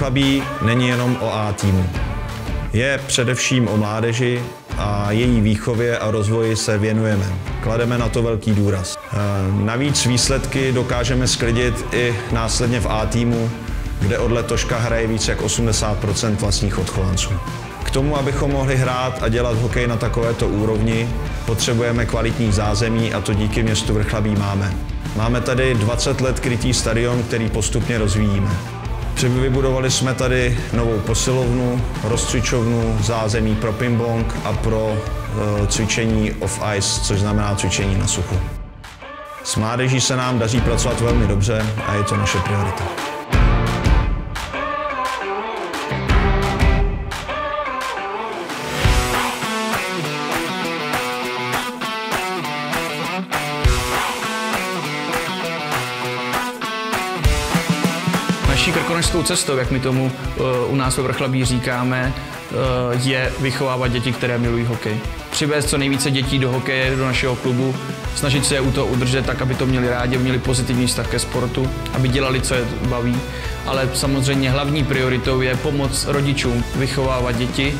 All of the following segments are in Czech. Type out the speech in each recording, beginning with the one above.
Vrchlabí není jenom o A týmu. Je především o mládeži a její výchově a rozvoji se věnujeme. Klademe na to velký důraz. Navíc výsledky dokážeme sklidit i následně v A týmu, kde od letoška hraje více jak 80% vlastních odchovanců. K tomu, abychom mohli hrát a dělat hokej na takovéto úrovni, potřebujeme kvalitní zázemí a to díky městu Vrchlabí máme. Máme tady 20 let krytý stadion, který postupně rozvíjíme. Vybudovali jsme tady novou posilovnu, rozcvičovnu, zázemí pro ping-pong a pro cvičení off-ice, což znamená cvičení na suchu. S mládeží se nám daří pracovat velmi dobře a je to naše priorita. Naší krkonošskou cestou, jak my tomu u nás ve Vrchlabí říkáme, je vychovávat děti, které milují hokej. Přivést co nejvíce dětí do hokeje, do našeho klubu, snažit se je u toho udržet tak, aby to měli rádi, měli pozitivní vztah ke sportu, aby dělali, co je baví. Ale samozřejmě hlavní prioritou je pomoc rodičům vychovávat děti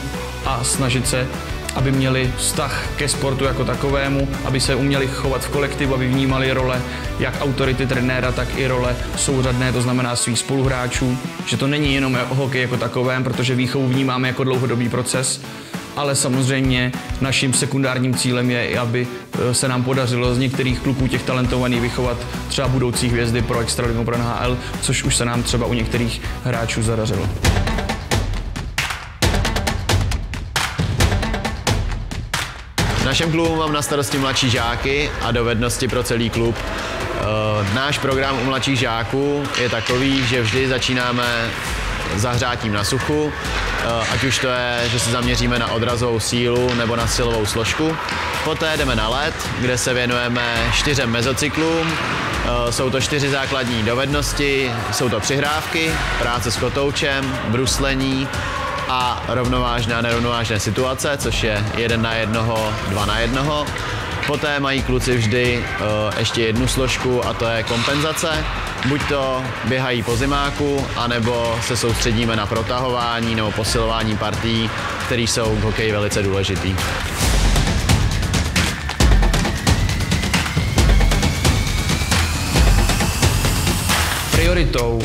a snažit se, aby měli vztah ke sportu jako takovému, aby se uměli chovat v kolektivu, aby vnímali role jak autority trenéra, tak i role souřadné, to znamená svých spoluhráčů. Že to není jenom o hokej jako takovém, protože výchovu vnímáme jako dlouhodobý proces, ale samozřejmě naším sekundárním cílem je i, aby se nám podařilo z některých kluků těch talentovaných vychovat třeba budoucí hvězdy pro extraligu, pro NHL, což už se nám třeba u některých hráčů zadařilo. V našem klubu mám na starosti mladší žáky a dovednosti pro celý klub. Náš program u mladších žáků je takový, že vždy začínáme zahřátím na suchu, ať už to je, že se zaměříme na odrazovou sílu nebo na silovou složku. Poté jdeme na led, kde se věnujeme 4 mezocyklům. Jsou to 4 základní dovednosti, jsou to přihrávky, práce s kotoučem, bruslení a rovnovážné a nerovnovážné situace, což je 1 na 1, 2 na 1. Poté mají kluci vždy ještě jednu složku a to je kompenzace. Buď to běhají po zimáku, anebo se soustředíme na protahování nebo posilování partií, které jsou v hokeji velice důležitý. Prioritou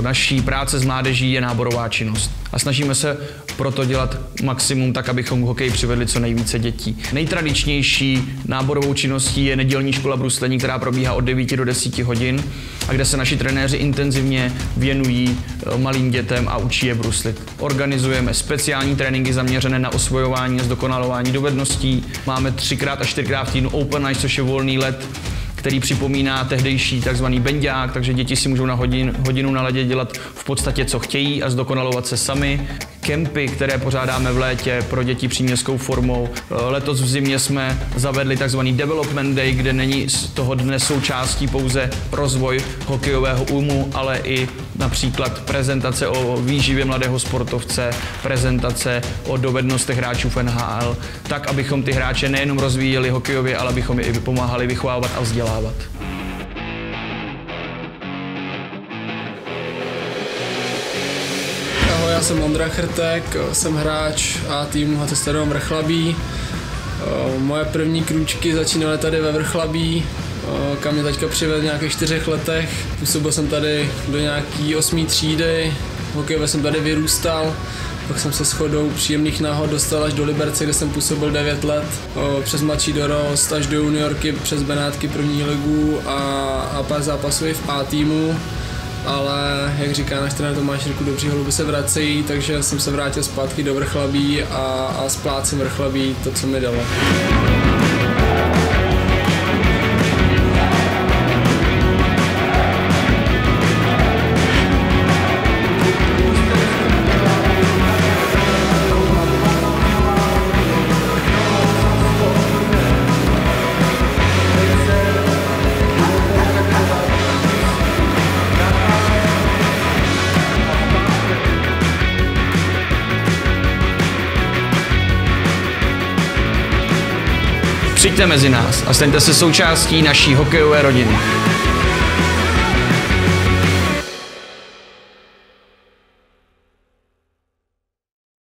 naší práce s mládeží je náborová činnost a snažíme se proto dělat maximum tak, abychom k hokeji přivedli co nejvíce dětí. Nejtradičnější náborovou činností je nedělní škola bruslení, která probíhá od 9 do 10 hodin a kde se naši trenéři intenzivně věnují malým dětem a učí je bruslit. Organizujeme speciální tréninky zaměřené na osvojování a zdokonalování dovedností. Máme 3x a 4x v týdnu Open Ice, což je volný led, který připomíná tehdejší takzvaný benďák, takže děti si můžou na hodinu na ledě dělat v podstatě, co chtějí a zdokonalovat se sami. Kempy, které pořádáme v létě pro děti příměstskou formou. Letos v zimě jsme zavedli takzvaný Development Day, kde není z toho dne součástí pouze rozvoj hokejového umu, ale i například prezentace o výživě mladého sportovce, prezentace o dovednostech hráčů v NHL, tak, abychom ty hráče nejenom rozvíjeli hokejově, ale abychom je i pomáhali vychovávat a vzdělávat. Ahoj, já jsem Ondra Chrtek, jsem hráč A týmu HC Stadion Vrchlabí. Moje první krůčky začínaly tady ve Vrchlabí, kam mě taťka přivedl v nějakých 4 letech. Působil jsem tady do nějaký 8. třídy, hokejově jsem tady vyrůstal. Pak jsem se shodou příjemných náhod dostal až do Liberce, kde jsem působil 9 let. Přes mladší dorost až do juniorky, přes Benátky první ligu a pár zápasů i v A týmu. Ale jak říká náš trenér Tomáš Jirku, dobří holuby se vracejí, takže jsem se vrátil zpátky do Vrchlabí a splácím Vrchlabí to, co mi dalo. Přijďte mezi nás a staňte se součástí naší hokejové rodiny.